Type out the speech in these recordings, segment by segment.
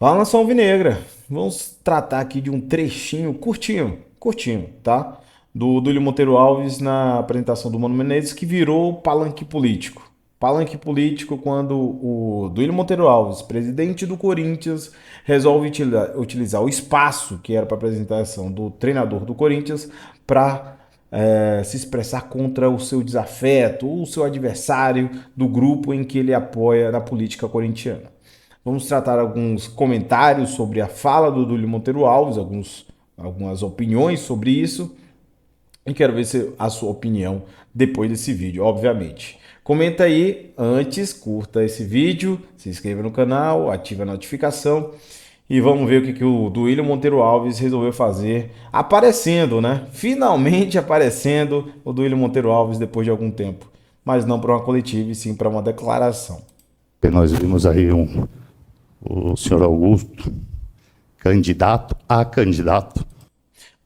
Fala, nação alvinegra. Vamos tratar aqui de um trechinho curtinho, tá? Do Duílio Monteiro Alves na apresentação do Mano Menezes, que virou palanque político. Palanque político quando o Duílio Monteiro Alves, presidente do Corinthians, resolve utilizar o espaço que era para apresentação do treinador do Corinthians para se expressar contra o seu desafeto, o seu adversário do grupo em que ele apoia na política corintiana. Vamos tratar alguns comentários sobre a fala do Duílio Monteiro Alves, algumas opiniões sobre isso. E quero ver a sua opinião depois desse vídeo, obviamente. Comenta aí antes, curta esse vídeo, se inscreva no canal, ative a notificação e vamos ver o que o Duílio Monteiro Alves resolveu fazer, aparecendo, né? Finalmente aparecendo o Duílio Monteiro Alves depois de algum tempo, mas não para uma coletiva e sim para uma declaração. Nós vimos aí o senhor Augusto, candidato a candidato.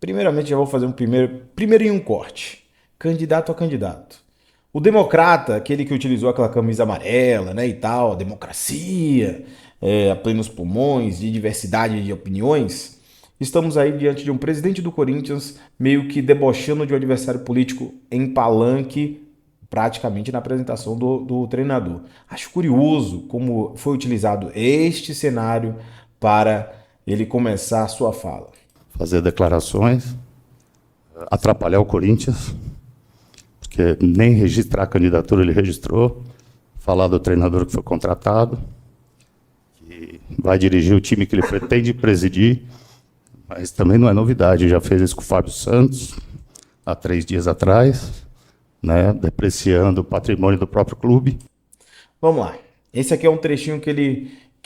Primeiramente, já vou fazer primeiro em um corte. Candidato a candidato. O democrata, aquele que utilizou aquela camisa amarela, né, e tal, a democracia, a plenos pulmões, de diversidade de opiniões, estamos aí diante de um presidente do Corinthians meio que debochando de um adversário político em palanque, praticamente na apresentação do treinador. Acho curioso como foi utilizado este cenário para ele começar a sua fala. Fazer declarações, atrapalhar o Corinthians, porque nem registrar a candidatura ele registrou, falar do treinador que foi contratado, que vai dirigir o time que ele pretende presidir, mas também não é novidade, já fez isso com o Fábio Santos, há 3 dias atrás, né, depreciando o patrimônio do próprio clube. Vamos lá. Esse aqui é um trechinho que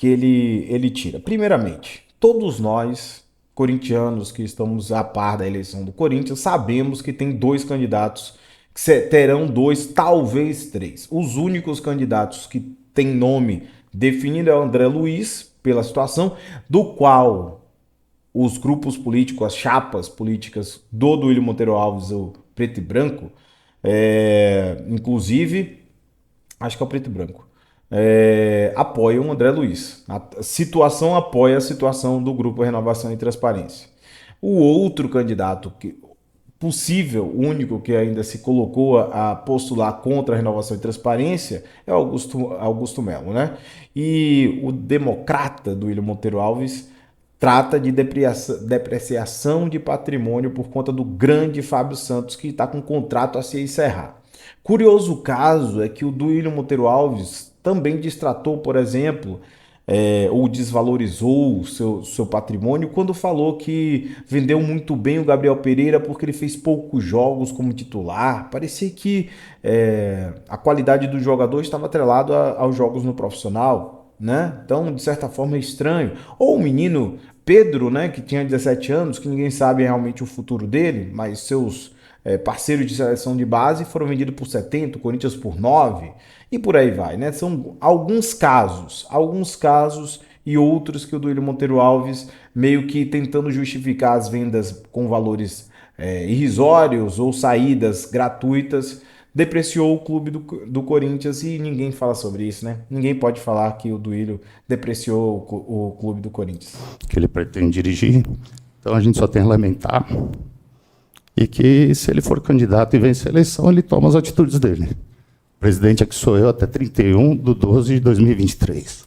ele tira. Primeiramente, todos nós, corintianos que estamos a par da eleição do Corinthians, sabemos que tem dois candidatos, que terão dois, talvez três. Os únicos candidatos que têm nome definido é o André Luiz, pela situação, do qual os grupos políticos, as chapas políticas do Duílio Monteiro Alves, o preto e branco, inclusive acho que é o preto e branco, apoiam o André Luiz. A situação apoia a situação do grupo Renovação e Transparência. O outro candidato possível, único que ainda se colocou a postular contra a renovação e transparência é Augusto Melo, né? E o democrata do Duílio Monteiro Alves trata de depreciação de patrimônio por conta do grande Fábio Santos, que está com um contrato a se encerrar. Curioso caso é que o Duílio Monteiro Alves também distratou, por exemplo, ou desvalorizou o seu patrimônio quando falou que vendeu muito bem o Gabriel Pereira porque ele fez poucos jogos como titular. Parecia que a qualidade do jogador estava atrelado aos jogos no profissional, né? Então, de certa forma, é estranho. Ou o menino Pedro, né, que tinha 17 anos, que ninguém sabe realmente o futuro dele, mas seus parceiros de seleção de base foram vendidos por 70, o Corinthians por 9 e por aí vai, né? São alguns casos e outros que o Duílio Monteiro Alves meio que tentando justificar as vendas com valores irrisórios ou saídas gratuitas, depreciou o clube do Corinthians e ninguém fala sobre isso, né? Ninguém pode falar que o Duílio depreciou o clube do Corinthians. Que ele pretende dirigir. Então a gente só tem a lamentar e que se ele for candidato e vencer a eleição, ele toma as atitudes dele. O presidente aqui sou eu até 31/12/2023.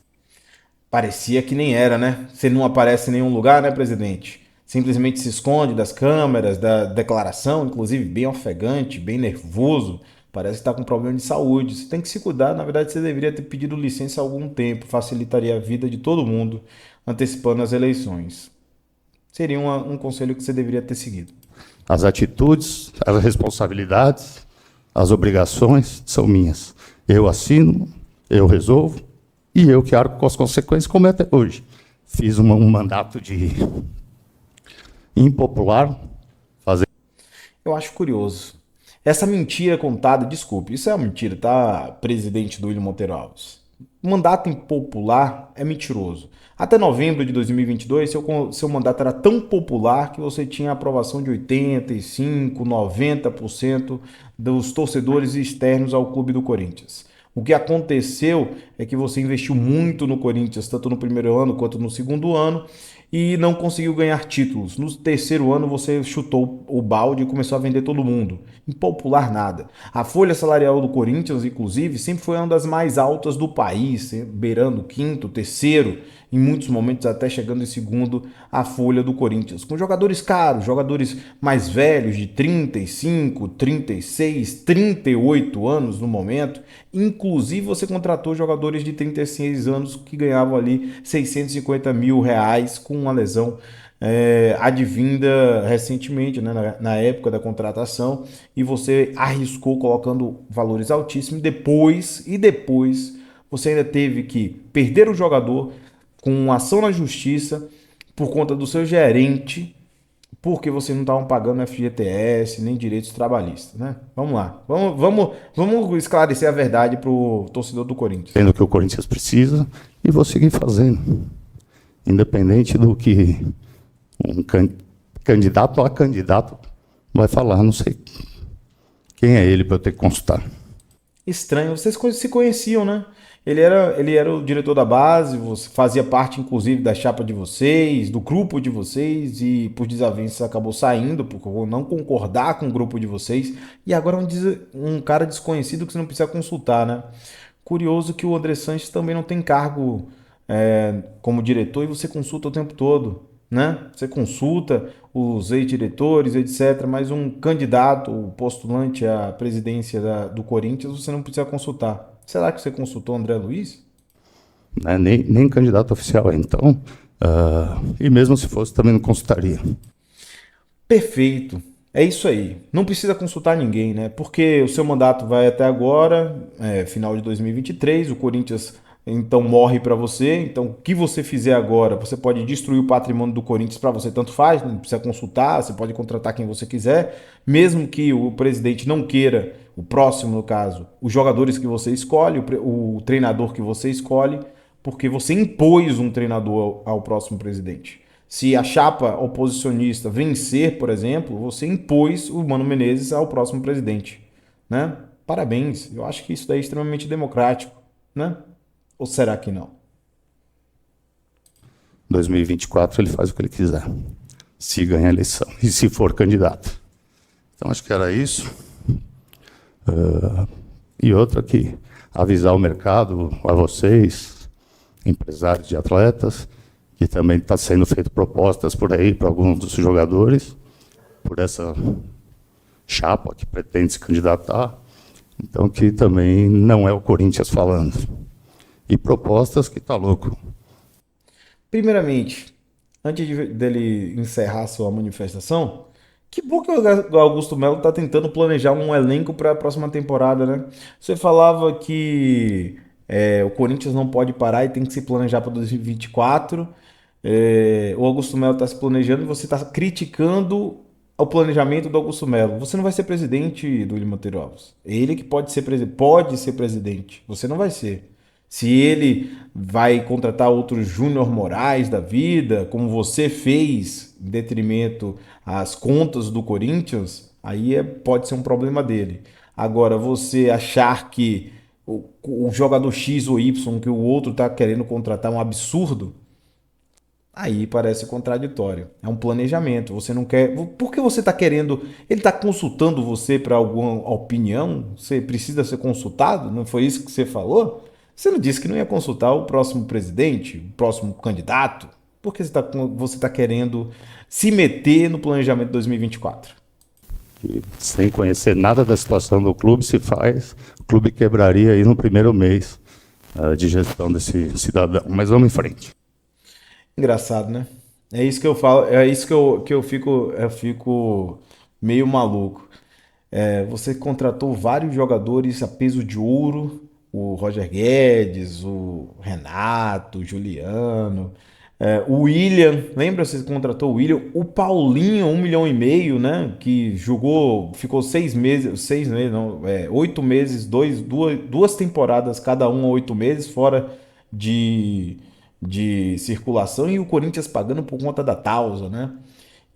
Parecia que nem era, né? Você não aparece em nenhum lugar, né, presidente? Simplesmente se esconde das câmeras, da declaração, inclusive bem ofegante, bem nervoso. Parece que está com problema de saúde. Você tem que se cuidar. Na verdade, você deveria ter pedido licença há algum tempo. Facilitaria a vida de todo mundo, antecipando as eleições. Seria um conselho que você deveria ter seguido. As atitudes, as responsabilidades, as obrigações são minhas. Eu assino, eu resolvo e eu que arco com as consequências, como é até hoje. Fiz um mandato de impopular. Eu acho curioso. Essa mentira contada, desculpe, isso é uma mentira, tá, presidente Duílio Monteiro Alves? O mandato impopular é mentiroso. Até novembro de 2022, seu mandato era tão popular que você tinha aprovação de 85, 90% dos torcedores externos ao clube do Corinthians. O que aconteceu é que você investiu muito no Corinthians, tanto no primeiro ano quanto no segundo ano, e não conseguiu ganhar títulos. No terceiro ano você chutou o balde e começou a vender todo mundo. Impopular nada. A folha salarial do Corinthians, inclusive, sempre foi uma das mais altas do país, beirando quinto, terceiro, em muitos momentos até chegando em segundo a folha do Corinthians. Com jogadores caros, jogadores mais velhos, de 35, 36, 38 anos no momento. Inclusive você contratou jogadores de 36 anos que ganhavam ali 650 mil reais com uma lesão advinda recentemente, né, na época da contratação, e você arriscou colocando valores altíssimos, e depois você ainda teve que perder o jogador com uma ação na justiça por conta do seu gerente, porque vocês não estavam pagando FGTS nem direitos trabalhistas, né? Vamos lá, vamos esclarecer a verdade para o torcedor do Corinthians. Tendo o que o Corinthians precisa e vou seguir fazendo. Independente do que um candidato a candidato vai falar, não sei quem é ele para eu ter que consultar. Estranho, vocês se conheciam, né? Ele era o diretor da base, você fazia parte, inclusive, da chapa de vocês, do grupo de vocês, e por desavenças acabou saindo, por não concordar com o grupo de vocês, e agora um cara desconhecido que você não precisa consultar, né? Curioso que o André Sanches também não tem cargo como diretor e você consulta o tempo todo, né? Você consulta os ex-diretores, etc. Mas um candidato, o postulante à presidência do Corinthians, você não precisa consultar. Será que você consultou o André Luiz? Né? Nem candidato oficial é. Então, e mesmo se fosse, também não consultaria. Perfeito. É isso aí. Não precisa consultar ninguém, né? Porque o seu mandato vai até agora, final de 2023. O Corinthians então morre para você. Então, o que você fizer agora, você pode destruir o patrimônio do Corinthians para você, tanto faz, não precisa consultar, você pode contratar quem você quiser, mesmo que o presidente não queira, o próximo no caso, os jogadores que você escolhe, o treinador que você escolhe, porque você impôs um treinador ao próximo presidente. Se a chapa oposicionista vencer, por exemplo, você impôs o Mano Menezes ao próximo presidente, né? Parabéns. Eu acho que isso daí é extremamente democrático, né? Ou será que não? 2024 ele faz o que ele quiser, se ganhar a eleição e se for candidato. Então acho que era isso. E outra que avisar o mercado, a vocês, empresários de atletas, que também está sendo feito propostas por aí para alguns dos jogadores, por essa chapa que pretende se candidatar. Então que também não é o Corinthians falando. E propostas que tá louco. Primeiramente, antes dele encerrar sua manifestação, que bom que o Augusto Melo está tentando planejar um elenco para a próxima temporada, né? Você falava que o Corinthians não pode parar e tem que se planejar para 2024. O Augusto Melo está se planejando e você está criticando o planejamento do Augusto Melo. Você não vai ser presidente do Willian Monteiro Alves. Ele que pode ser presidente. Você não vai ser. Se ele vai contratar outros Júnior Moraes da vida, como você fez, em detrimento às contas do Corinthians, aí pode ser um problema dele. Agora, você achar que o jogador X ou Y que o outro está querendo contratar é um absurdo, aí parece contraditório. É um planejamento. Você não quer. Por que você está querendo. Ele está consultando você para alguma opinião? Você precisa ser consultado? Não foi isso que você falou? Você não disse que não ia consultar o próximo presidente, o próximo candidato? Por que você tá querendo se meter no planejamento de 2024? E sem conhecer nada da situação do clube, se faz, o clube quebraria aí no primeiro mês de gestão desse cidadão. Mas vamos em frente. Engraçado, né? É isso que eu falo, é isso que eu fico meio maluco. Você contratou vários jogadores a peso de ouro, o Roger Guedes, o Renato, o Juliano, o William, lembra? Você contratou o William, o Paulinho, 1,5 milhão, né? Que jogou, ficou 6 meses, não, 8 meses, duas temporadas, cada um 8 meses, fora de circulação, e o Corinthians pagando por conta da Tausa, né?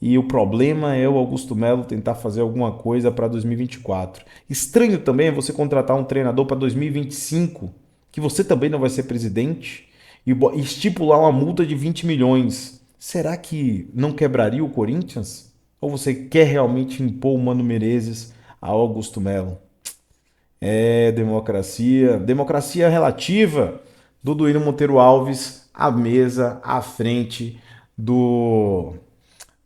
e o problema é o Augusto Melo tentar fazer alguma coisa para 2024. Estranho também é você contratar um treinador para 2025, que você também não vai ser presidente, e estipular uma multa de 20 milhões. Será que não quebraria o Corinthians? Ou você quer realmente impor o Mano Menezes ao Augusto Melo? É democracia. Democracia relativa do Duílio Monteiro Alves à mesa, à frente do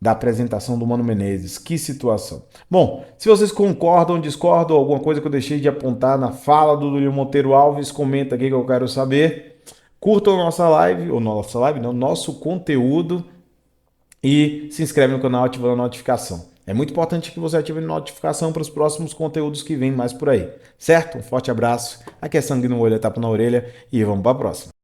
da apresentação do Mano Menezes. Que situação. Bom, se vocês concordam, discordam, alguma coisa que eu deixei de apontar na fala do Duílio Monteiro Alves, comenta aqui que eu quero saber. Curtam nossa live, não, nosso conteúdo e se inscreve no canal ativando a notificação. É muito importante que você ative a notificação para os próximos conteúdos que vêm mais por aí, certo? Um forte abraço, aqui é sangue no olho, é tapa na orelha e vamos para a próxima.